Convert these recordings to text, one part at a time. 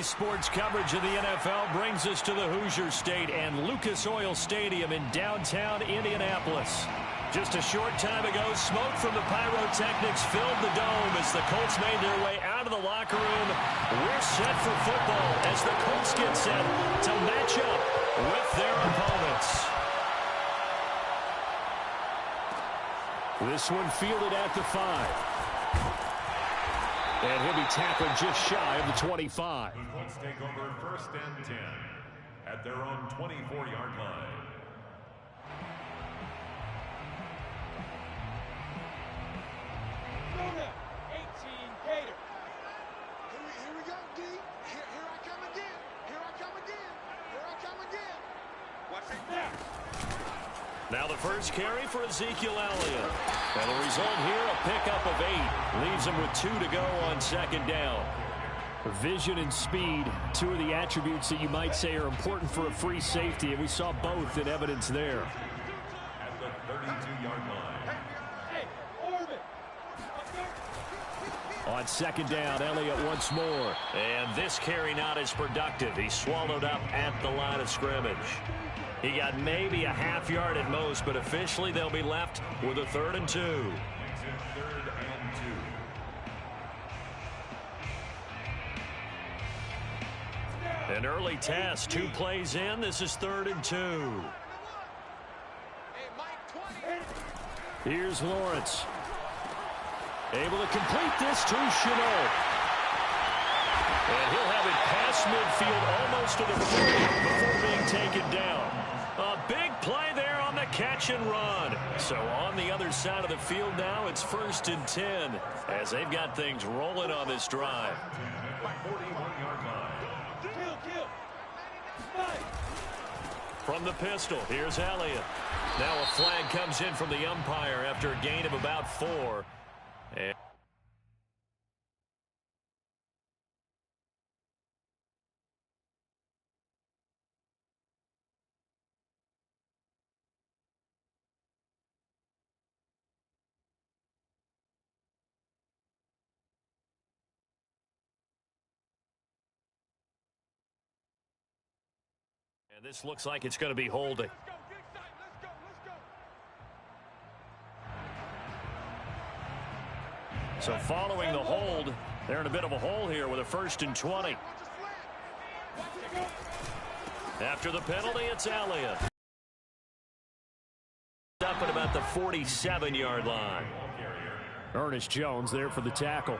Today's sports coverage of the NFL brings us to the Hoosier State and Lucas Oil Stadium in downtown Indianapolis. Just a short time ago, smoke from the pyrotechnics filled the dome as the Colts made their way out of the locker room. We're set for football as the Colts get set to match up with their opponents. This one fielded at the 5. And he'll be tackled just shy of the 25. The Colts take over 1st and 10 at their own 24-yard line. Go now, 18 Gator. Here we go, D. Here I come again. Here I come again. Here I come again. Watch it now. Now the first carry for Ezekiel Elliott. And the result here, a pickup of 8. Leaves him with 2 to go on 2nd down. Vision and speed, 2 of the attributes that you might say are important for a free safety, and we saw both in evidence there. At the 32-yard line. Hey, Orbit. On 2nd down, Elliott once more. And this carry not as productive. He swallowed up at the line of scrimmage. He got maybe a half yard at most, but officially they'll be left with a 3rd and 2. Makes it 3rd and 2. An early test, 2 plays in. This is 3rd and 2. Here's Lawrence. Able to complete this to Chenault. And he'll have it past midfield almost to the 40 before being taken down. A big play there on the catch and run. So on the other side of the field now, it's 1st and 10 as they've got things rolling on this drive. 41-yard line. Kill. From the pistol, here's Elliott. Now a flag comes in from the umpire after a gain of about 4. And this looks like it's going to be holding. So following the hold, they're in a bit of a hole here with a 1st and 20. After the penalty, it's Elliott. Up at about the 47-yard line. Ernest Jones there for the tackle.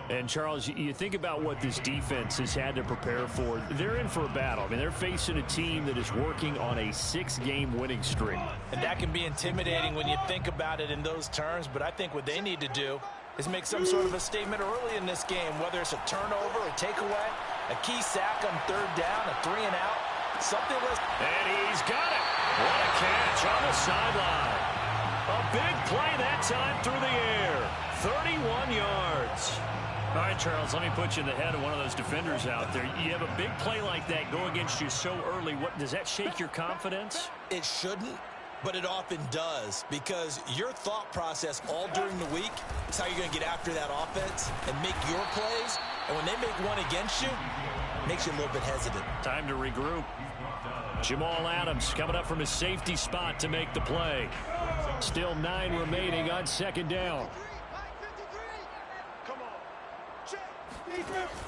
And, Charles, you think about what this defense has had to prepare for. They're in for a battle. I mean, they're facing a team that is working on a 6-game winning streak. And that can be intimidating when you think about it in those terms. But I think what they need to do is make some sort of a statement early in this game, whether it's a turnover, a takeaway, a key sack on 3rd down, a 3 and out, something less. And he's got it. What a catch on the sideline. A big play that time through the air. 31 yards. All right, Charles, let me put you in the head of one of those defenders out there. You have a big play like that go against you so early. What does that shake your confidence? It shouldn't, but it often does, because your thought process all during the week is how you're going to get after that offense and make your plays. And when they make one against you, it makes you a little bit hesitant. Time to regroup. Jamal Adams coming up from his safety spot to make the play. Still 9 remaining on 2nd down.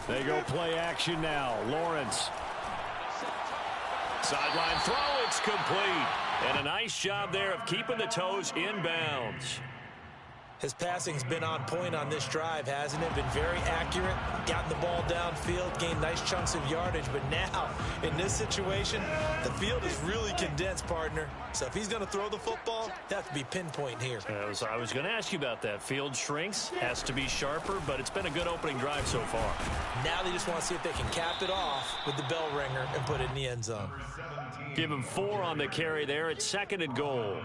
They go play action now. Lawrence. Sideline throw, it's complete. And a nice job there of keeping the toes in bounds. His passing's been on point on this drive, hasn't it? Been very accurate, gotten the ball downfield, gained nice chunks of yardage. But now, in this situation, the field is really condensed, partner. So if he's going to throw the football, that has to be pinpoint here. I was going to ask you about that. Field shrinks, has to be sharper, but it's been a good opening drive so far. Now they just want to see if they can cap it off with the bell ringer and put it in the end zone. Give him 4 on the carry there. It's 2nd and goal.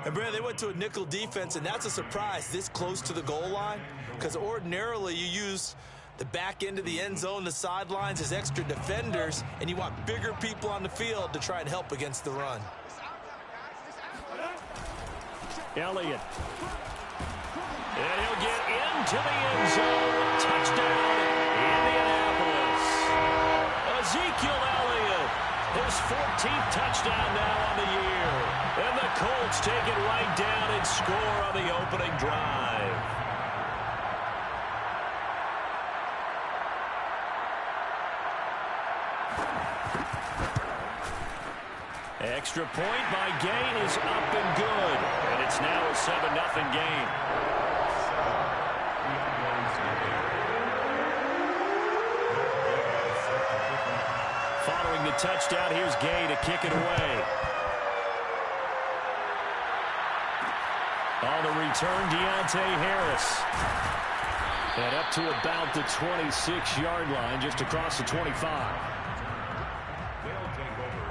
And, Brad, they went to a nickel defense, and that's a surprise this close to the goal line, because ordinarily you use the back end of the end zone, the sidelines as extra defenders, and you want bigger people on the field to try and help against the run. Elliott. And he'll get into the end zone. Touchdown, Indianapolis. Ezekiel Elliott. His 14th touchdown now on the year. And the Colts take it right down and score on the opening drive. Extra point by Gay is up and good. And it's now a 7-0 game. Following the touchdown, here's Gay to kick it away. On the return, Deontay Harris. And up to about the 26-yard line, just across the 25. They'll take over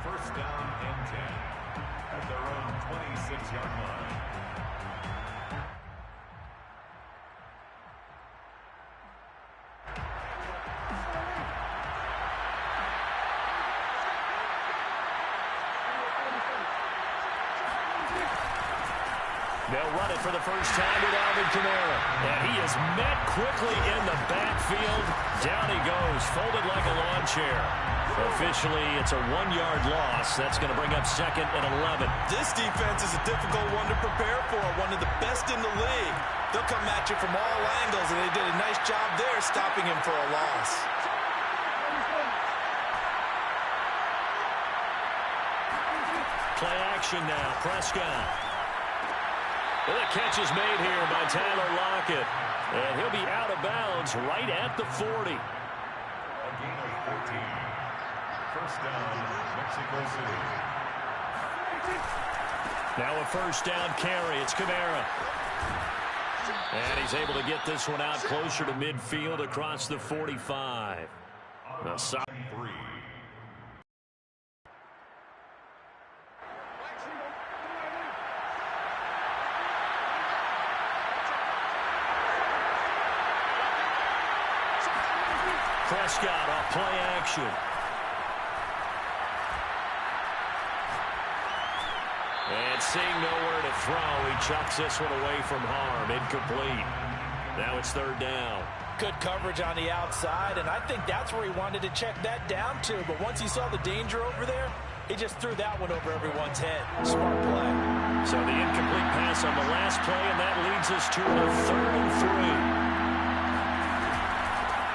first down and 10 at their own 26-yard line. They'll run it for the first time with Alvin Kamara. And he is met quickly in the backfield. Down he goes, folded like a lawn chair. Officially, it's a 1-yard loss. That's going to bring up 2nd and 11. This defense is a difficult one to prepare for, one of the best in the league. They'll come at you from all angles, and they did a nice job there stopping him for a loss. Play action now, Prescott. Well, the catch is made here by Tyler Lockett. And he'll be out of bounds right at the 40. A gain of 14. First down, Mexico City. Now a first down carry. It's Kamara. And he's able to get this one out closer to midfield across the 45. Now, 3. Prescott off play action. And seeing nowhere to throw, he chucks this one away from harm. Incomplete. Now it's 3rd down. Good coverage on the outside, and I think that's where he wanted to check that down to. But once he saw the danger over there, he just threw that one over everyone's head. Smart play. So the incomplete pass on the last play, and that leads us to a 3rd and 3.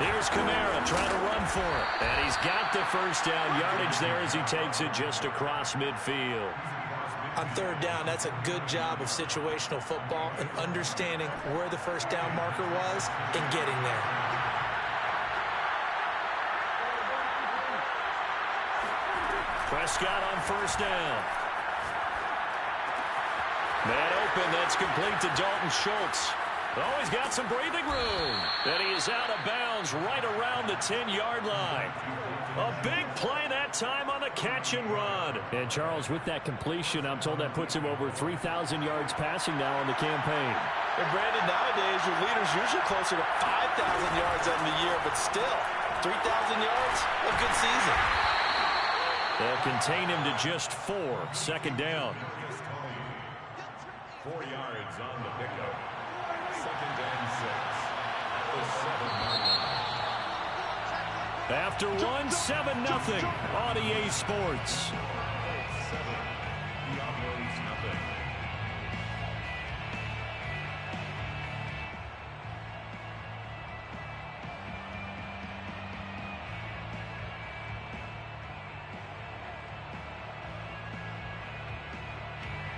Here's Kamara trying to run for it. And he's got the first down yardage there as he takes it just across midfield. On 3rd down, that's a good job of situational football and understanding where the first down marker was and getting there. Prescott on first down. Man open, that's complete to Dalton Schultz. Oh, he's got some breathing room. And he is out of bounds right around the 10-yard line. A big play that time on the catch and run. And Charles, with that completion, I'm told that puts him over 3,000 yards passing now on the campaign. And Brandon, nowadays, your leader's usually closer to 5,000 yards on the year, but still, 3,000 yards, a good season. They'll contain him to just 4. 2nd down. 4 yards on the pickup. 2nd and 6. At the 7-yard line. After 7-0 on EA Sports. 7. Diablos nothing.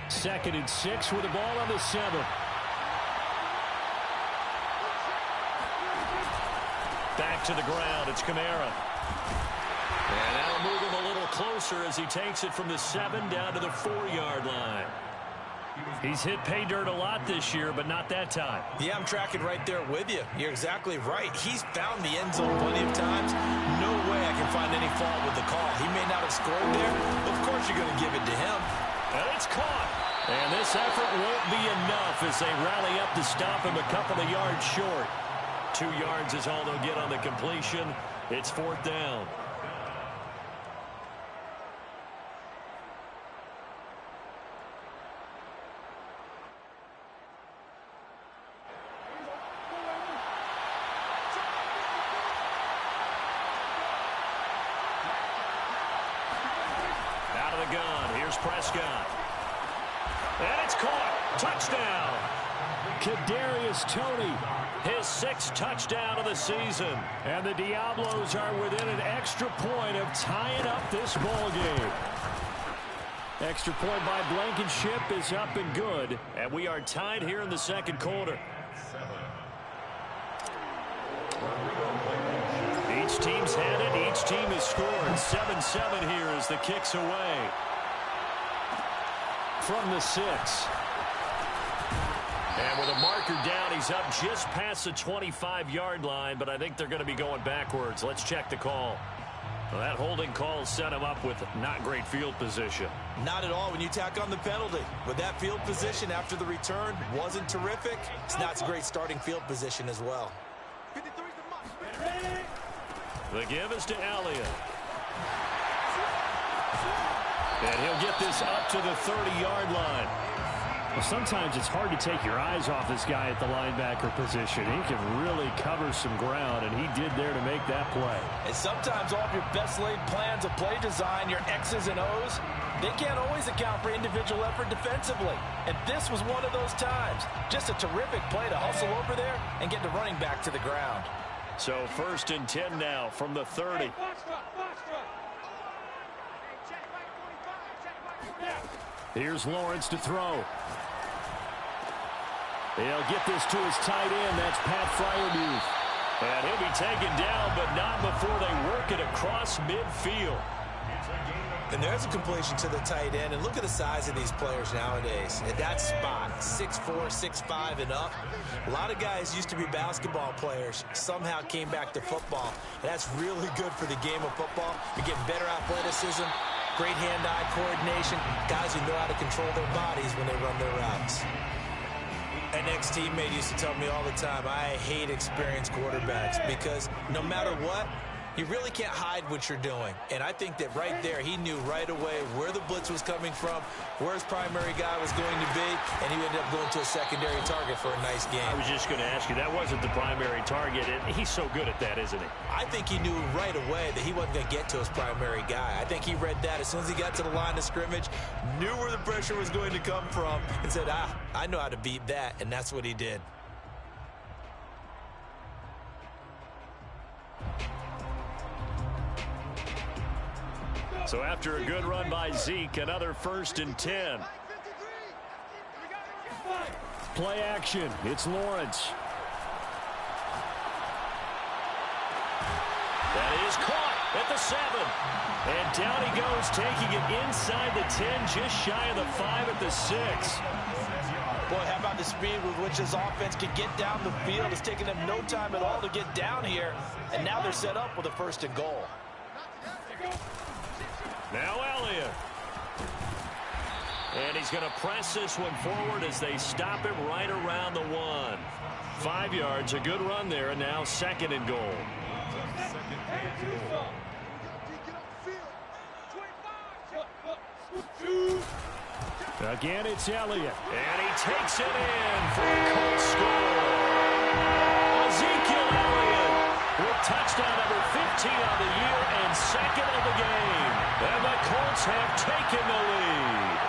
Second and 6 with the ball on the 7. Back to the ground. It's Kamara. And that'll move him a little closer as he takes it from the 7 down to the 4-yard line. He's hit pay dirt a lot this year, but not that time. Yeah, I'm tracking right there with you. You're exactly right. He's found the end zone plenty of times. No way I can find any fault with the call. He may not have scored there. Of course you're going to give it to him. And it's caught. And this effort won't be enough as they rally up to stop him a couple of yards short. 2 yards is all they'll get on the completion. It's 4th down. Here's Prescott. And it's caught. Touchdown. Kadarius Toney, his 6th touchdown of the season. And the Diablos are within an extra point of tying up this ball game. Extra point by Blankenship is up and good. And we are tied here in the second quarter. Each team's had it. Each team has scored. 7-7 here as the kick's away. From the 6. And with a marker down, he's up just past the 25-yard line, but I think they're going to be going backwards. Let's check the call. Well, that holding call set him up with not great field position. Not at all when you tack on the penalty. With that field position after the return wasn't terrific. It's not a great starting field position as well. The give is to Elliott. And he'll get this up to the 30-yard line. Well, sometimes it's hard to take your eyes off this guy at the linebacker position. He can really cover some ground, and he did there to make that play. And sometimes all of your best laid plans of play design, your X's and O's, they can't always account for individual effort defensively. And this was one of those times. Just a terrific play to hustle over there and get the running back to the ground. So 1st and 10 now from the 30. Here's Lawrence to throw. He'll get this to his tight end. That's Pat Freiermuth. And he'll be taken down, but not before they work it across midfield. And there's a completion to the tight end. And look at the size of these players nowadays. At that spot, 6'4", 6'5", and up. A lot of guys used to be basketball players. Somehow came back to football. And that's really good for the game of football. You're getting better athleticism, great hand-eye coordination, guys who know how to control their bodies when they run their routes. An ex-teammate used to tell me all the time, I hate experienced quarterbacks because no matter what, you really can't hide what you're doing. And I think that right there, he knew right away where the blitz was coming from, where his primary guy was going to be, and he ended up going to a secondary target for a nice game. I was just going to ask you, that wasn't the primary target. He's so good at that, isn't he? I think he knew right away that he wasn't going to get to his primary guy. I think he read that as soon as he got to the line of scrimmage, knew where the pressure was going to come from, and said, I know how to beat that, and that's what he did. So after a good run by Zeke, another 1st and 10. Play action. It's Lawrence. That is caught at the 7. And down he goes, taking it inside the 10, just shy of the 5 at the 6. Boy, how about the speed with which this offense can get down the field? It's taken them no time at all to get down here. And now they're set up with a 1st and goal. Now Elliott. And he's going to press this one forward as they stop him right around the 1. 5 yards, a good run there, and now 2nd and goal. Again, it's Elliott. And he takes it in for a Colts score. Ezekiel Elliott with touchdown number 15 on the year and 2nd of the game. And the Colts have taken the lead.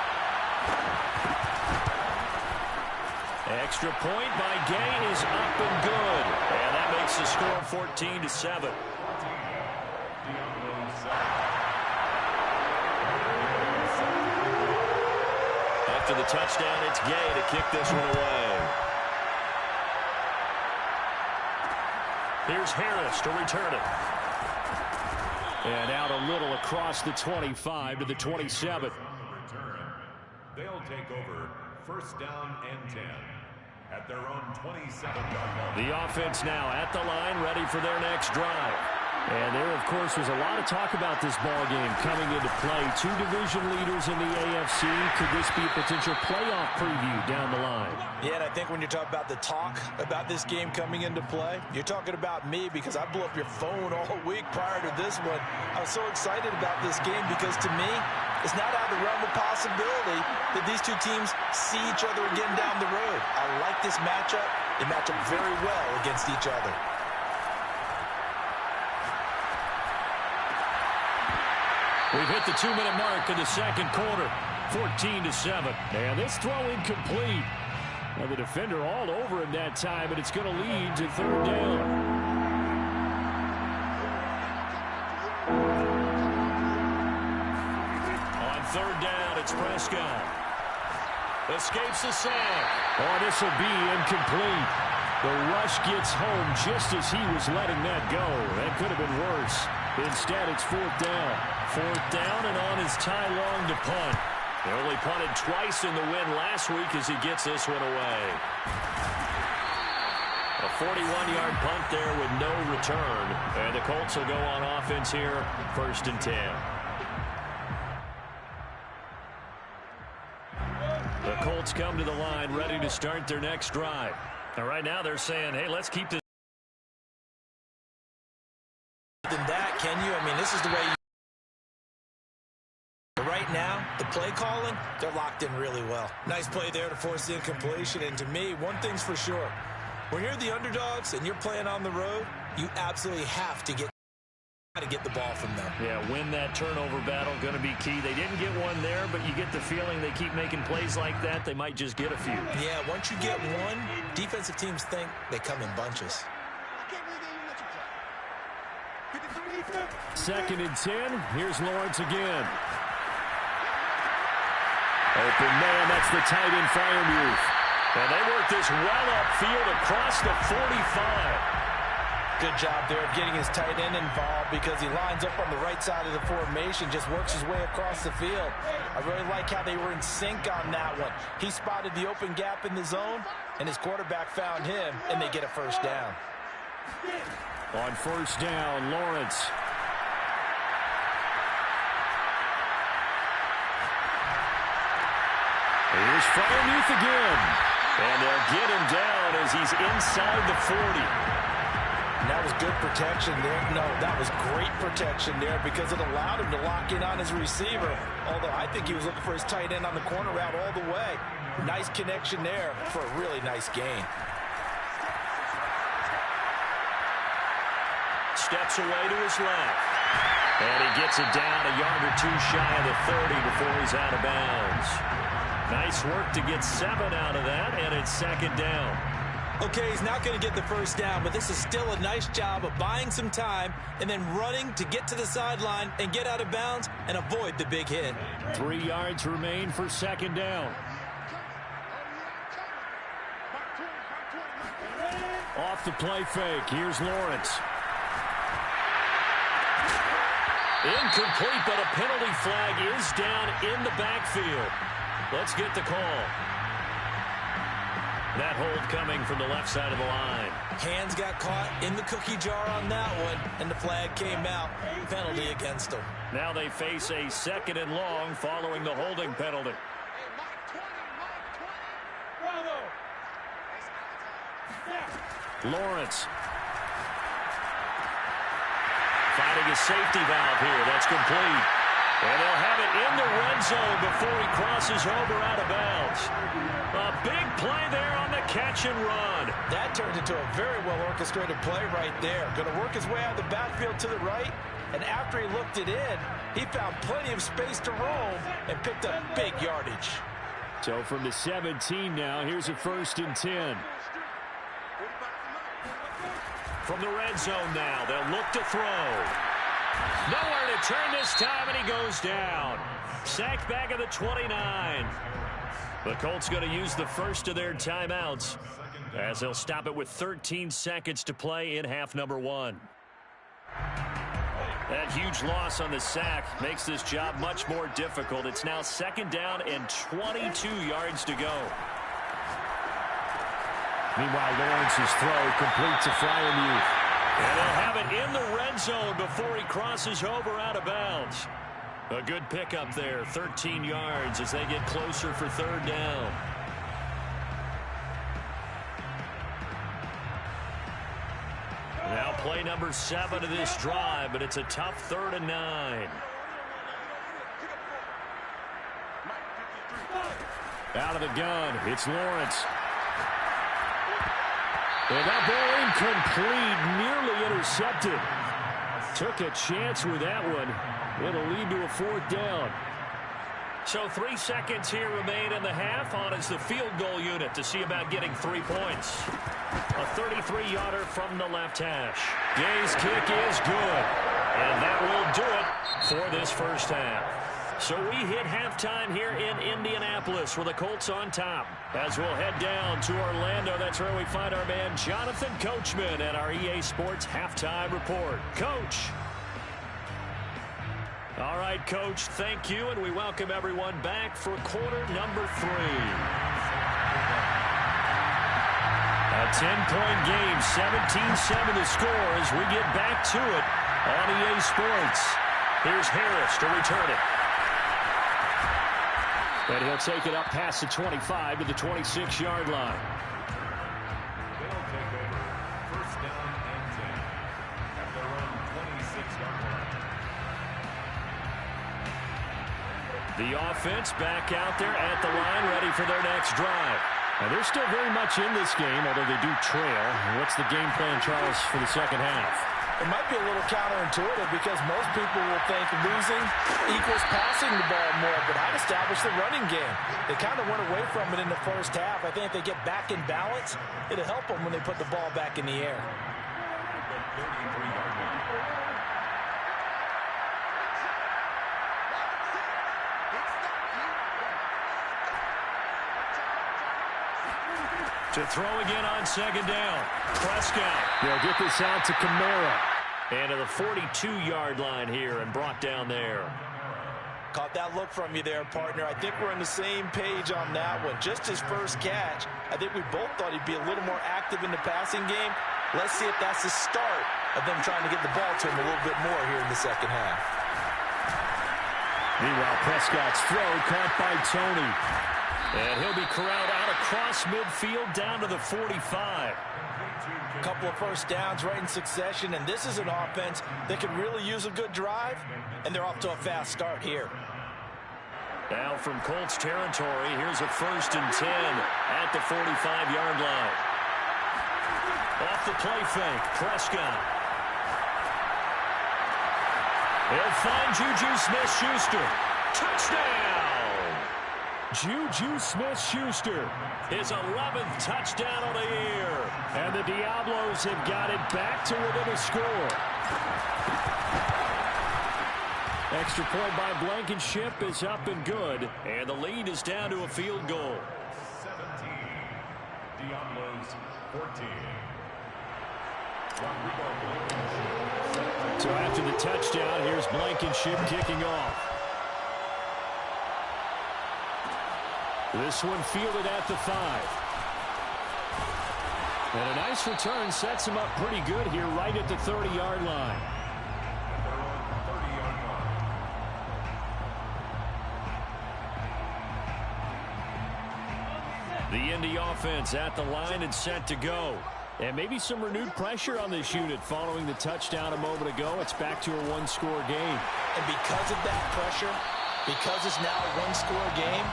Extra point by Gay is up and good. And that makes the score 14-7. After the touchdown, it's Gay to kick this one away. Here's Harris to return it. And out a little across the 25 to the 27. They'll take over 1st down and 10 at their own 27-yard line. The offense now at the line, ready for their next drive. And there, of course, was a lot of talk about this ball game coming into play. 2 division leaders in the AFC. Could this be a potential playoff preview down the line? Yeah, and I think when you talk about the talk about this game coming into play, you're talking about me because I blew up your phone all week prior to this one. I was so excited about this game because to me, it's not out of the realm of possibility that these two teams see each other again down the road. I like this matchup. They match up very well against each other. We've hit the 2-minute mark in the second quarter. 14-7. And this throw incomplete. Now the defender all over him that time, but it's going to lead to third down. On third down, it's Prescott. Escapes the sack. Oh, this will be incomplete. The rush gets home just as he was letting that go. That could have been worse. Instead, it's fourth down. Fourth down, and on his tie long to punt. They only punted twice in the win last week as he gets this one away. A 41-yard punt there with no return. And the Colts will go on offense here, 1st and 10. The Colts come to the line ready to start their next drive. And right now they're saying, hey, let's keep this. Than that, can you? I mean, this is the way you... Right now, the play calling, they're locked in really well. Nice play there to force the incompletion. And to me, one thing's for sure. When you're the underdogs and you're playing on the road, you absolutely have to get the ball from them. Yeah, win that turnover battle, going to be key. They didn't get one there, but you get the feeling they keep making plays like that, they might just get a few. Yeah, once you get one, defensive teams think they come in bunches. 2nd and 10. Here's Lawrence again. Open man, that's the tight end Freiermuth. And they work this well upfield across the 45. Good job there of getting his tight end involved because he lines up on the right side of the formation, just works his way across the field. I really like how they were in sync on that one. He spotted the open gap in the zone, and his quarterback found him, and they get a first down. On first down, Lawrence. Here's Freiermuth again. And they'll get him down as he's inside the 40. And that was good protection there. No, that was great protection there because it allowed him to lock in on his receiver. Although I think he was looking for his tight end on the corner route all the way. Nice connection there for a really nice gain. Steps away to his left. And he gets it down a yard or two shy of the 30 before he's out of bounds. Nice work to get 7 out of that, and it's 2nd down. Okay, he's not going to get the first down, but this is still a nice job of buying some time and then running to get to the sideline and get out of bounds and avoid the big hit. 3 yards remain for 2nd down. Off the play fake. Here's Lawrence. Incomplete, but a penalty flag is down in the backfield. Let's get the call. That hold coming from the left side of the line. Hands got caught in the cookie jar on that one, and the flag came out. Penalty against them. Now they face a 2nd and long following the holding penalty. Lawrence. Finding a safety valve here. That's complete. And they'll have it in the red zone before he crosses over out of bounds. A big play there on the catch and run. That turned into a very well-orchestrated play right there. Going to work his way out of the backfield to the right, and after he looked it in, he found plenty of space to roam and picked up big yardage. So from the 17 now, here's a 1st and 10. From the red zone now, they'll look to throw. Nowhere to turn this time, and he goes down. Sacked back at the 29. The Colts going to use the first of their timeouts as they'll stop it with 13 seconds to play in half number 1. That huge loss on the sack makes this job much more difficult. It's now 2nd down and 22 yards to go. Meanwhile, Lawrence's throw complete to Freiermuth. And they'll have it in the red zone before he crosses over out of bounds. A good pickup there, 13 yards as they get closer for 3rd down. Now play number 7 of this drive, but it's a tough 3rd and 9. Out of the gun, it's Lawrence. And that ball incomplete, nearly intercepted. Took a chance with that one. It'll lead to a 4th down. So 3 seconds here remain in the half. On is the field goal unit to see about getting 3 points. A 33-yarder from the left hash. Gay's kick is good. And that will do it for this first half. So we hit halftime here in Indianapolis with the Colts on top. As we'll head down to Orlando, that's where we find our man Jonathan Coachman at our EA Sports Halftime Report. Coach. All right, Coach, thank you, and we welcome everyone back for quarter number 3. A 10-point game, 17-7 to score as we get back to it on EA Sports. Here's Harris to return it. And he'll take it up past the 25 to the 26-yard line. They'll take over first down and 10 at their own 26-yard line. The offense back out there at the line, ready for their next drive. And they're still very much in this game, although they do trail. What's the game plan, Charles, for the second half? It might be a little counterintuitive because most people will think losing equals passing the ball more, but I'd establish the running game. They kind of went away from it in the first half. I think if they get back in balance, it'll help them when they put the ball back in the air. To throw again on second down. Prescott. They'll get this out to Kamara. And to the 42-yard line here and brought down there. Caught that look from you there, partner. I think we're on the same page on that one. Just his first catch, I think we both thought he'd be a little more active in the passing game. Let's see if that's the start of them trying to get the ball to him a little bit more here in the second half. Meanwhile, Prescott's throw caught by Tony. And he'll be corralled out across midfield down to the 45. A couple of first downs right in succession, and this is an offense that could really use a good drive, and they're off to a fast start here. Now from Colts territory, here's a 1st and 10 at the 45-yard line. Off the play fake, Prescott. He'll find Juju Smith-Schuster. Touchdown! Juju Smith-Schuster. His 11th touchdown of the year. And the Diablos have got it back to within a score. Extra point by Blankenship is up and good. And the lead is down to a field goal. 17. Diablos 14. So after the touchdown, here's Blankenship kicking off. This one fielded at the 5. And a nice return sets him up pretty good here right at the 30-yard line. The Indy offense at the line and set to go. And maybe some renewed pressure on this unit following the touchdown a moment ago. It's back to a one-score game. And because of that pressure, because it's now a one-score game,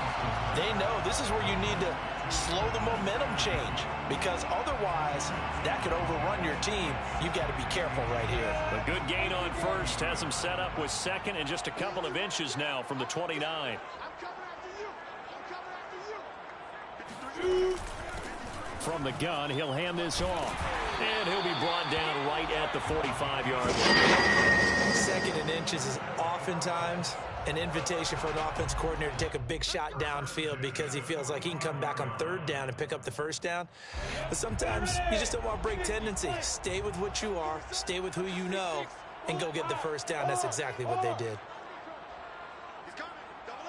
they know this is where you need to slow the momentum change, because otherwise that could overrun your team. You've got to be careful right here. A good gain on first has him set up with second and just a couple of inches now from the 29. I'm coming after you. I'm coming after you. From the gun, he'll hand this off. And he'll be brought down right at the 45-yard line. Second and inches is oftentimes an invitation for an offense coordinator to take a big shot downfield because he feels like he can come back on 3rd down and pick up the 1st down. But sometimes you just don't want to break tendency. Stay with what you are, stay with who you know, and go get the 1st down. That's exactly what they did. He's coming. Double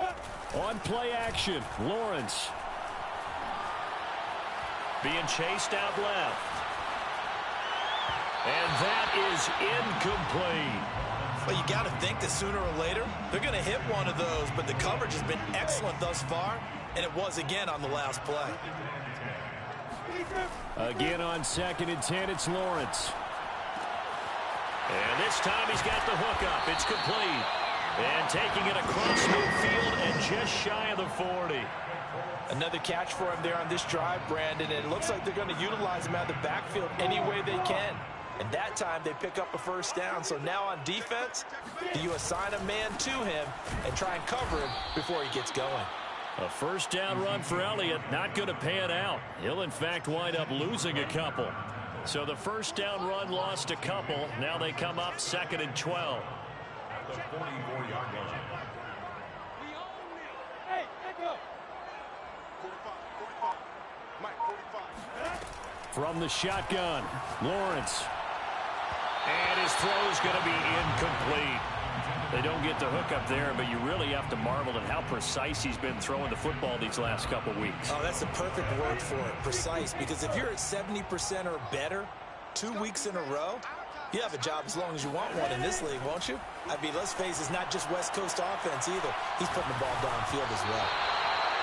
up. On play action, Lawrence. Being chased out left. And that is incomplete. Well, you got to think that sooner or later they're going to hit one of those, but the coverage has been excellent thus far, and it was again on the last play. Again on 2nd and 10, it's Lawrence. And this time he's got the hook up. It's complete. And taking it across midfield and just shy of the 40. Another catch for him there on this drive, Brandon, and it looks like they're going to utilize him out of the backfield any way they can. And that time they pick up a first down. So now on defense, do you assign a man to him and try and cover him before he gets going? A first down run for Elliott, not going to pan out. He'll, in fact, wind up losing a couple. So the first down run lost a couple. Now they come up 2nd and 12. At the 44-yard line. Hey, let go. 45. Mike, 45. From the shotgun, Lawrence. And his throw's going to be incomplete. They don't get the hook up there, but you really have to marvel at how precise he's been throwing the football these last couple weeks. Oh, that's the perfect word for it, precise. Because if you're at 70% or better 2 weeks in a row, you have a job as long as you want one in this league, won't you? I mean, let's face it, it's not just West Coast offense either. He's putting the ball downfield as well.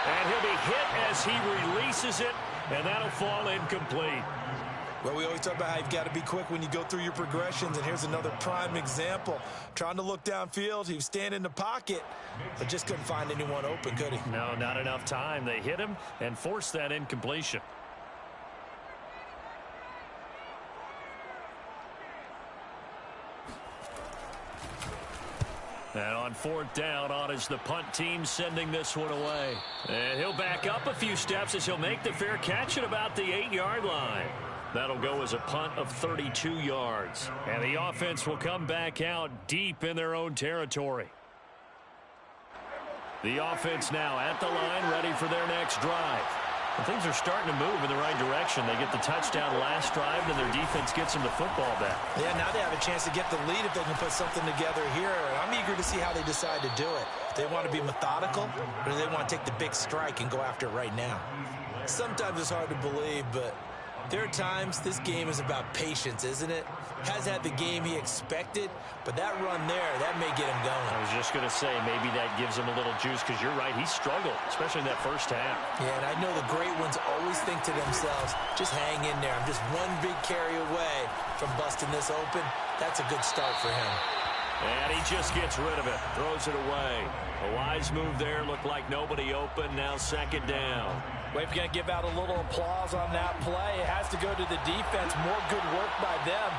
And he'll be hit as he releases it, and that'll fall incomplete. Well, we always talk about how you've got to be quick when you go through your progressions, and here's another prime example. Trying to look downfield, he was standing in the pocket, but just couldn't find anyone open, could he? No, not enough time. They hit him and forced that incompletion. And on 4th down, on is the punt team sending this one away. And he'll back up a few steps as he'll make the fair catch at about the 8-yard line. That'll go as a punt of 32 yards. And the offense will come back out deep in their own territory. The offense now at the line, ready for their next drive. And things are starting to move in the right direction. They get the touchdown last drive, and their defense gets them the football back. Yeah, now they have a chance to get the lead if they can put something together here. And I'm eager to see how they decide to do it. Do they want to be methodical, or do they want to take the big strike and go after it right now? Sometimes it's hard to believe, but there are times this game is about patience, isn't it? Has had the game he expected, but that run there, that may get him going. I was just going to say, maybe that gives him a little juice, because you're right, he struggled, especially in that first half. Yeah, and I know the great ones always think to themselves, just hang in there. I'm just one big carry away from busting this open. That's a good start for him. And he just gets rid of it, throws it away. A wise move there, looked like nobody open, now 2nd down. We've got to give out a little applause on that play. It has to go to the defense. More good work by them.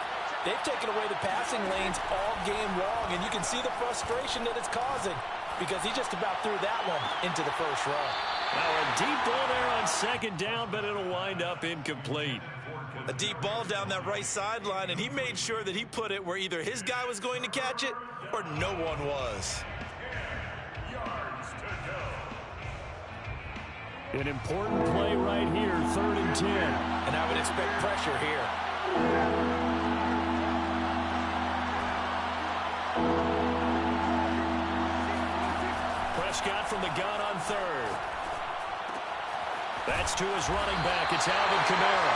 They've taken away the passing lanes all game long, and you can see the frustration that it's causing because he just about threw that one into the first row. Now a deep ball there on 2nd down, but it'll wind up incomplete. A deep ball down that right sideline, and he made sure that he put it where either his guy was going to catch it or no one was. An important play right here, 3rd and 10. And I would expect pressure here. Prescott from the gun on 3rd. That's to his running back. It's Alvin Kamara.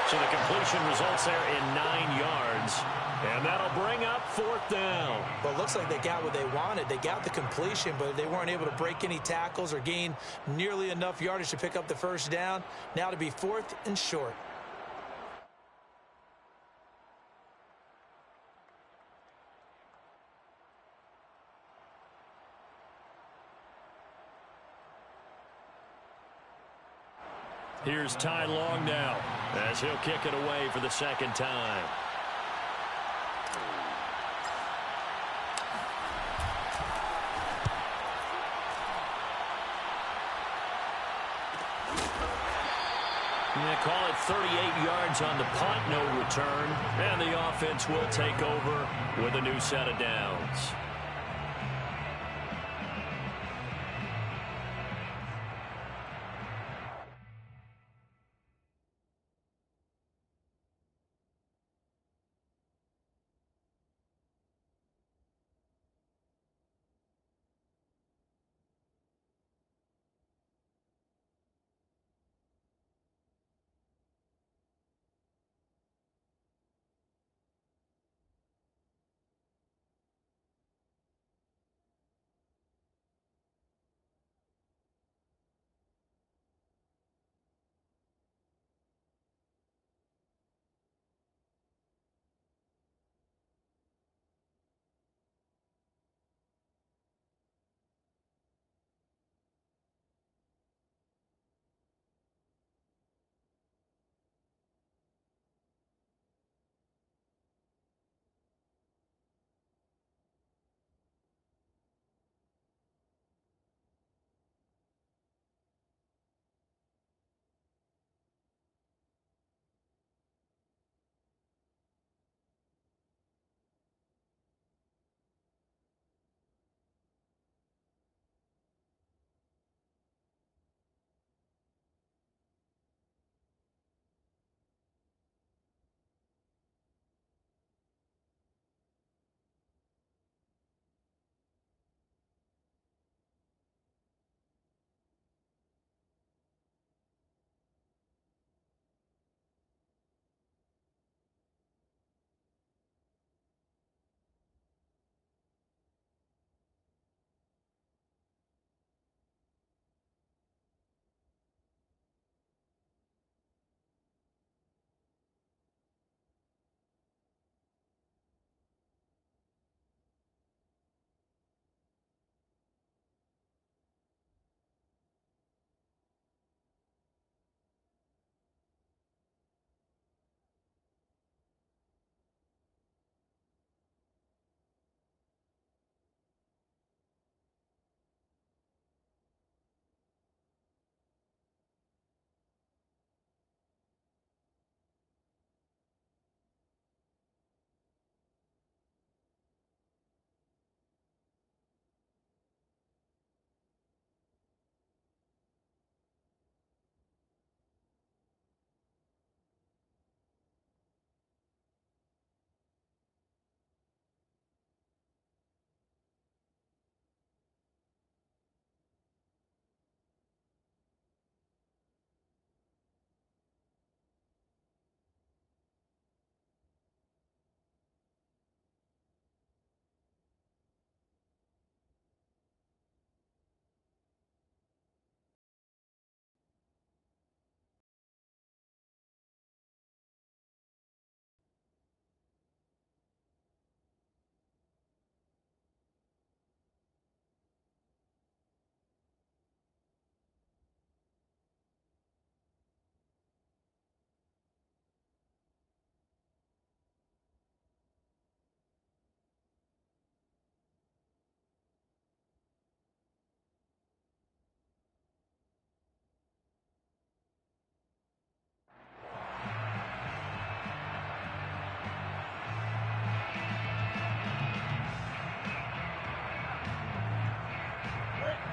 So the completion results there in 9 yards. And that'll bring up 4th down. Well, it looks like they got what they wanted. They got the completion, but they weren't able to break any tackles or gain nearly enough yardage to pick up the first down. Now to be 4th and short. Here's Ty Long now as he'll kick it away for the 2nd time. They call it 38 yards on the punt, no return. And the offense will take over with a new set of downs.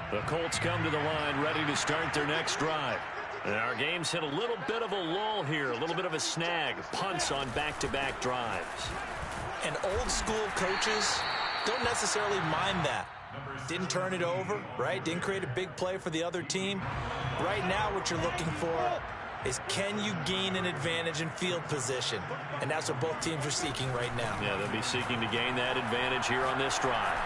The Colts come to the line ready to start their next drive. And our game's hit a little bit of a lull here, a little bit of a snag. Punts on back-to-back drives. And old school coaches don't necessarily mind that. Didn't turn it over, right? Didn't create a big play for the other team. Right now what you're looking for is, can you gain an advantage in field position? And that's what both teams are seeking right now. Yeah, they'll be seeking to gain that advantage here on this drive.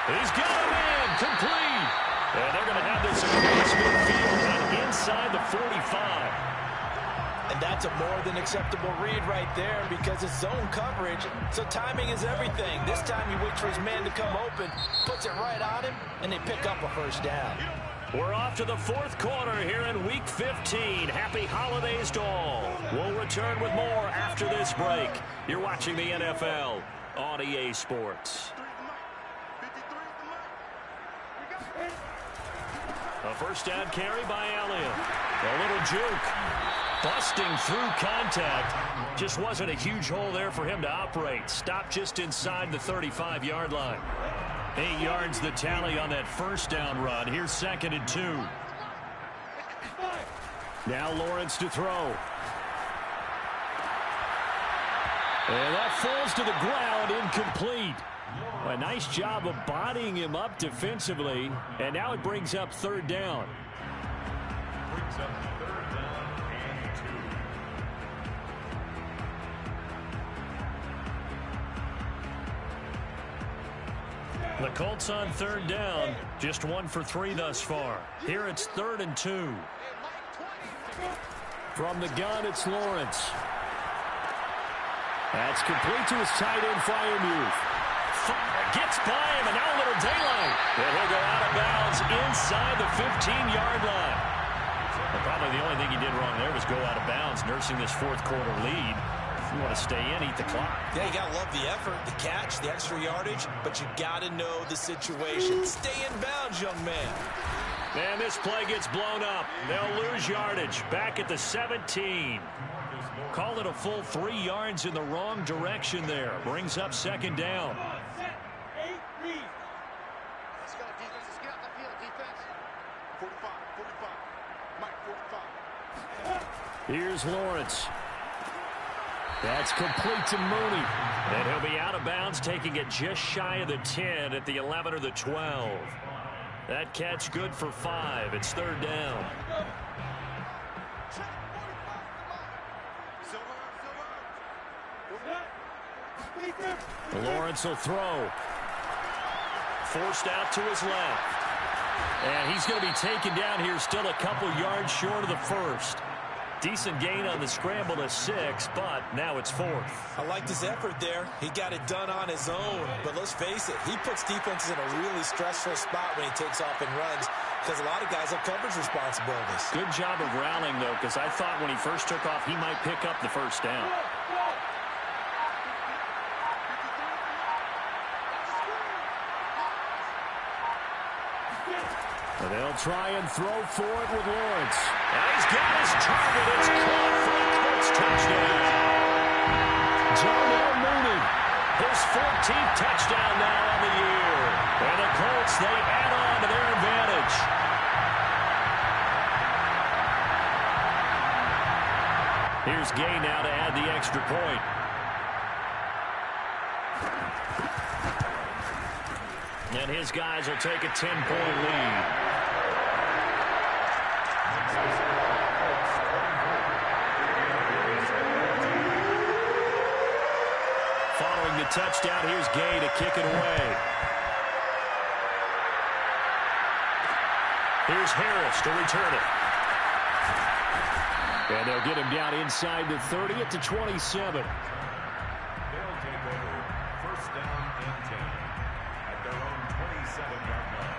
He's got a man complete. And they're going to have this across midfield and inside the 45. And that's a more than acceptable read right there because it's zone coverage, so timing is everything. This time he waits for his man to come open, puts it right on him, and they pick up a first down. We're off to the fourth quarter here in Week 15. Happy holidays to all. We'll return with more after this break. You're watching the NFL on EA Sports. A first down carry by Elliott. A little juke. Busting through contact. Just wasn't a huge hole there for him to operate. Stopped just inside the 35-yard line. 8 yards the tally on that first down run. Here's 2nd and 2. Now Lawrence to throw. And that falls to the ground, incomplete. A nice job of bodying him up defensively. And now it brings up 3rd down. Brings up 3rd down and 2. The Colts on 3rd down. Just 1 for 3 thus far. Here it's 3rd and 2. From the gun, it's Lawrence. That's complete to his tight end, Freiermuth. Gets by him, and now a little daylight. And he'll go out of bounds inside the 15-yard line. Well, probably the only thing he did wrong there was go out of bounds, nursing this fourth quarter lead. If you want to stay in, eat the clock. Yeah, you got to love the effort, the catch, the extra yardage, but you got to know the situation. Stay in bounds, young man. And this play gets blown up. They'll lose yardage. Back at the 17. Call it a full 3 yards in the wrong direction there. Brings up 2nd down. Let's go, defense. Let's get out the field, defense. 45, 45. Mike, 45. Here's Lawrence. That's complete to Mooney. And he'll be out of bounds, taking it just shy of the 10 at the 11 or the 12. That catch good for 5. It's 3rd down. Lawrence will throw. Forced out to his left. And he's going to be taken down here, still a couple yards short of the first. Decent gain on the scramble to 6, but now it's 4th. I liked his effort there. He got it done on his own. But let's face it, he puts defenses in a really stressful spot when he takes off and runs because a lot of guys have coverage responsibilities. Good job of rallying, though, because I thought when he first took off, he might pick up the first down. And they'll try and throw for it with Lawrence. And he's got his target. It's caught for a Colts touchdown. Darnell Mooney, his 14th touchdown now on the year. And the Colts, they add on to their advantage. Here's Gay now to add the extra point. And his guys will take a 10-point lead. Following the touchdown, here's Gay to kick it away. Here's Harris to return it. And they'll get him down inside the 30 at the 27. They'll take over 1st down and 10 at their own 27-yard line.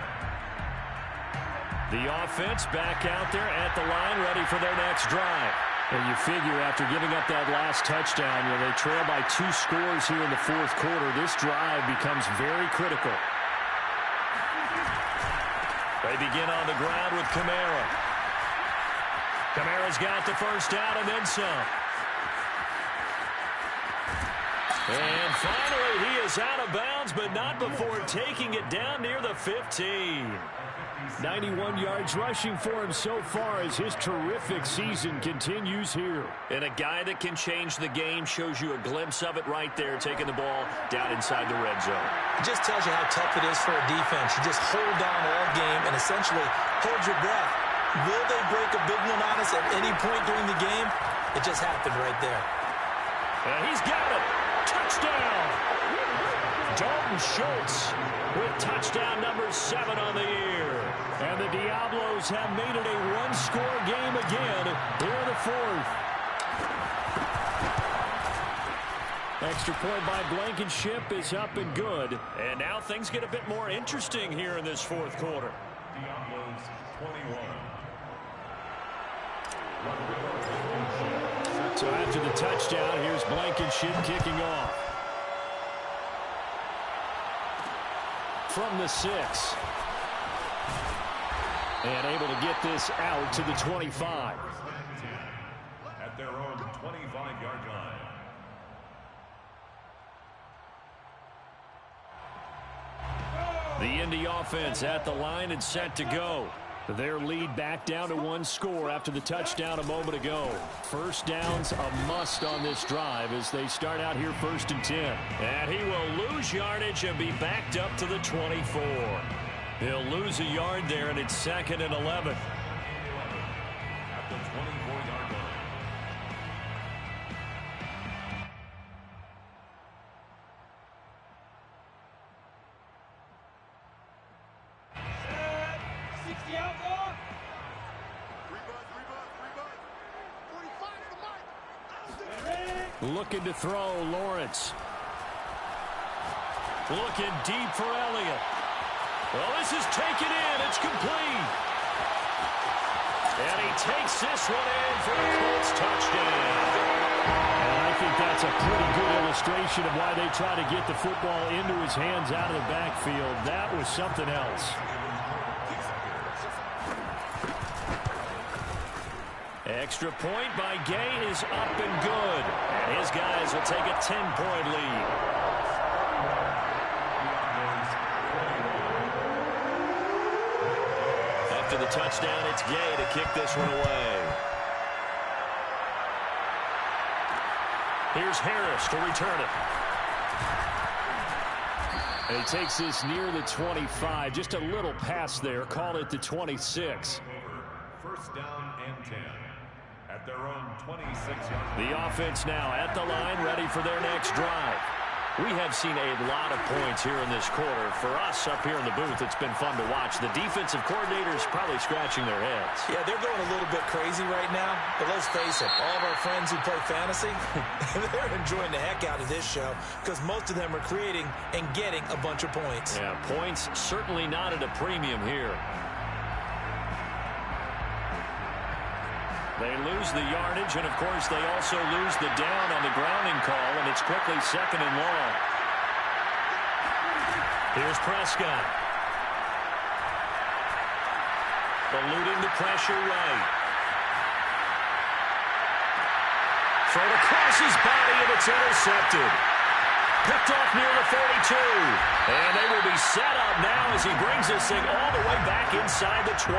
The offense back out there at the line, ready for their next drive. And you figure after giving up that last touchdown, they trail by 2 scores here in the fourth quarter. This drive becomes very critical. They begin on the ground with Kamara. Kamara's got the first down and then some. And finally, he is out of bounds, but not before taking it down near the 15. 91 yards rushing for him so far as his terrific season continues here. And a guy that can change the game, shows you a glimpse of it right there, taking the ball down inside the red zone. It just tells you how tough it is for a defense. You just hold down all game and essentially hold your breath. Will they break a big one on us at any point during the game? It just happened right there. And he's got it. Touchdown. Dalton Schultz with touchdown number 7 on the year. And the Diablos have made it a one-score game again here in the 4th. Extra point by Blankenship is up and good. And now things get a bit more interesting here in this 4th quarter. Diablos 21. So after the touchdown, here's Blankenship kicking off. From the 6. And able to get this out to the 25. At their own 25-yard line. The Indy offense at the line and set to go. Their lead back down to 1 score after the touchdown a moment ago. First down's a must on this drive as they start out here 1st and 10. And he will lose yardage and be backed up to the 24. He'll lose a yard there, and it's 2nd and 11. At the 24-yard line. Looking to throw, Lawrence. Looking deep for Elliott. Well, this is taken in. It's complete. And he takes this one in for the Colts touchdown. And I think that's a pretty good illustration of why they try to get the football into his hands out of the backfield. That was something else. Extra point by Gay is up and good. And his guys will take a 10-point lead. After the touchdown, it's Gay to kick this one away. Here's Harris to return it. And he takes this near the 25. Just a little pass there. Call it the 26. First down and 10. At their own 26-yard line. The offense now at the line, ready for their next drive. We have seen a lot of points here in this quarter. For us up here in the booth, it's been fun to watch. The defensive coordinators probably scratching their heads. Yeah, they're going a little bit crazy right now. But let's face it, all of our friends who play fantasy, they're enjoying the heck out of this show because most of them are creating and getting a bunch of points. Yeah, points certainly not at a premium here. They lose the yardage, and, of course, they also lose the down on the grounding call, and it's quickly 2nd and long. Here's Prescott. Eluding the pressure right. Thrown across his body, and it's intercepted. Picked off near the 42. And they will be set up now as he brings this thing all the way back inside the 20.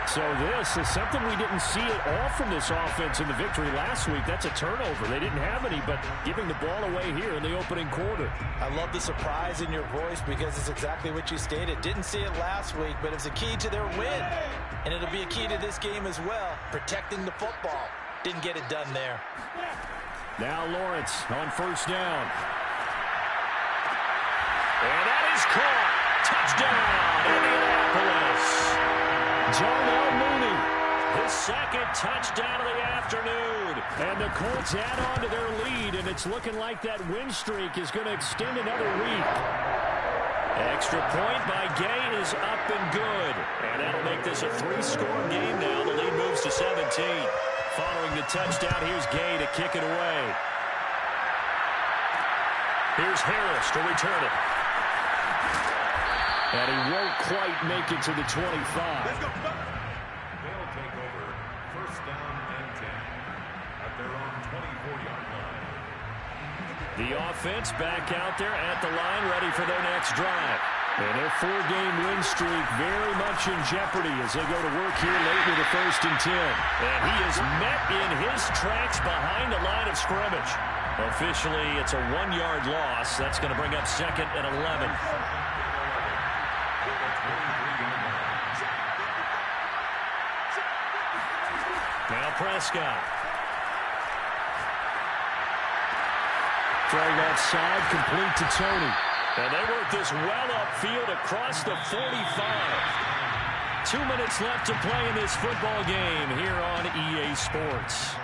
So this is something we didn't see at all from this offense in the victory last week. That's a turnover. They didn't have any, but giving the ball away here in the opening quarter. I love the surprise in your voice because it's exactly what you stated. Didn't see it last week, but it was a key to their win. And it'll be a key to this game as well, protecting the football. Didn't get it done there. Now Lawrence on 1st down. And that is caught. Touchdown, Indianapolis. Darnell Mooney, his 2nd touchdown of the afternoon. And the Colts add on to their lead, and it's looking like that win streak is going to extend another week. Extra point by Gay is up and good. And that'll make this a 3-score game now. The lead moves to 17. Following the touchdown, here's Gay to kick it away. Here's Harris to return it. And he won't quite make it to the 25. They'll take over 1st down and 10 at their own 24-yard line. The offense back out there at the line, ready for their next drive. And their 4-game win streak very much in jeopardy as they go to work here late with a 1st and 10. And he is met in his tracks behind the line of scrimmage. Officially, it's a 1-yard loss. That's going to bring up 2nd and 11. Now Prescott. Throw outside, complete to Tony. And they work this well upfield across the 45. 2 minutes left to play in this football game here on EA Sports.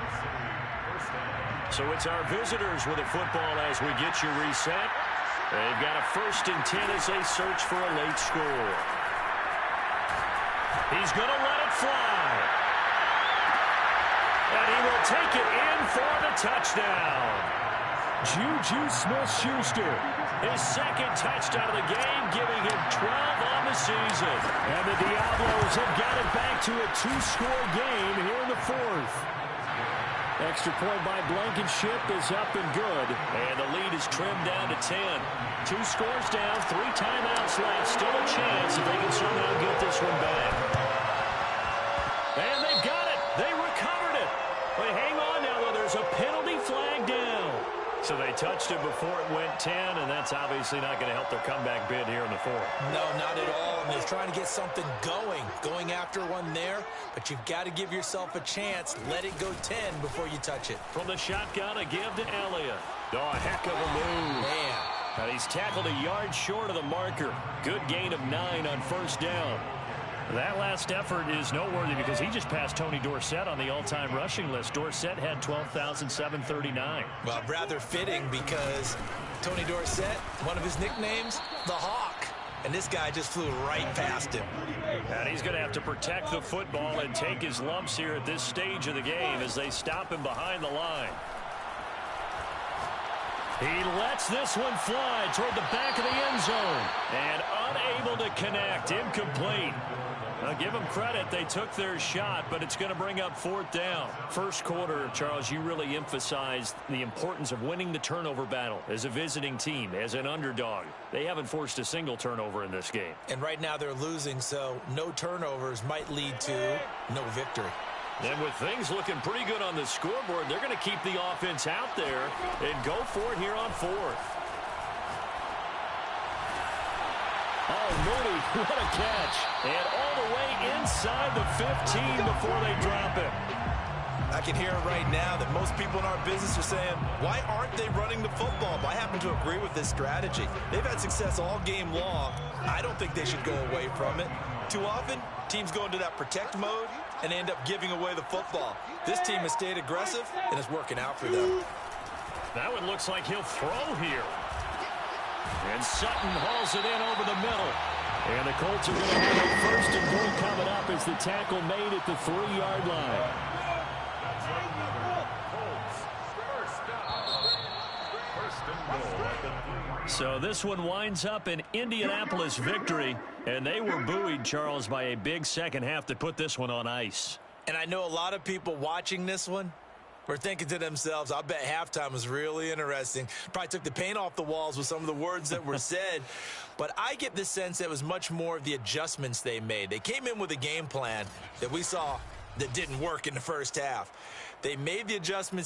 So it's our visitors with a football as we get you reset. They've got a 1st and 10 as they search for a late score. He's going to let it fly. And he will take it in for the touchdown. Juju Smith-Schuster, his 2nd touchdown of the game, giving him 12 on the season. And the Diablos have got it back to a 2-score game here in the 4th. Extra point by Blankenship is up and good. And the lead is trimmed down to 10. 2 scores down, 3 timeouts left. Still a chance if they can somehow get this one back. And they've got it. They recovered it. But hang on now, though. There's a penalty flag down. So they touched it before it went 10, and that's obviously not going to help their comeback bid here in the 4th. No, not at all. And they're trying to get something going after one there. But you've got to give yourself a chance. Let it go 10 before you touch it. From the shotgun, a give to Elliott. Oh, a heck of a move. Man. And he's tackled a yard short of the marker. Good gain of 9 on 1st down. That last effort is noteworthy because he just passed Tony Dorsett on the all-time rushing list. Dorsett had 12,739. Well, rather fitting because Tony Dorsett, one of his nicknames, the Hawk. And this guy just flew right past him. And he's going to have to protect the football and take his lumps here at this stage of the game as they stop him behind the line. He lets this one fly toward the back of the end zone. And unable to connect. Incomplete. Now, give them credit. They took their shot, but it's going to bring up 4th down. First quarter, Charles, you really emphasized the importance of winning the turnover battle as a visiting team, as an underdog. They haven't forced a single turnover in this game. And right now they're losing, so no turnovers might lead to no victory. And with things looking pretty good on the scoreboard, they're going to keep the offense out there and go for it here on 4th. Oh, Mooney, what a catch. And all the way inside the 15 before they drop it. I can hear it right now that most people in our business are saying, why aren't they running the football? But I happen to agree with this strategy. They've had success all game long. I don't think they should go away from it. Too often, teams go into that protect mode and end up giving away the football. This team has stayed aggressive, and it's working out for them. That one looks like he'll throw here. And Sutton hauls it in over the middle. And the Colts are going to have a 1st and goal coming up as the tackle made at the 3-yard line. So this one winds up an Indianapolis victory, and they were buoyed, Charles, by a big second half that put this one on ice. And I know a lot of people watching this one were thinking to themselves, I bet halftime was really interesting. Probably took the paint off the walls with some of the words that were said. But I get the sense that it was much more of the adjustments they made. They came in with a game plan that we saw that didn't work in the first half. They made the adjustments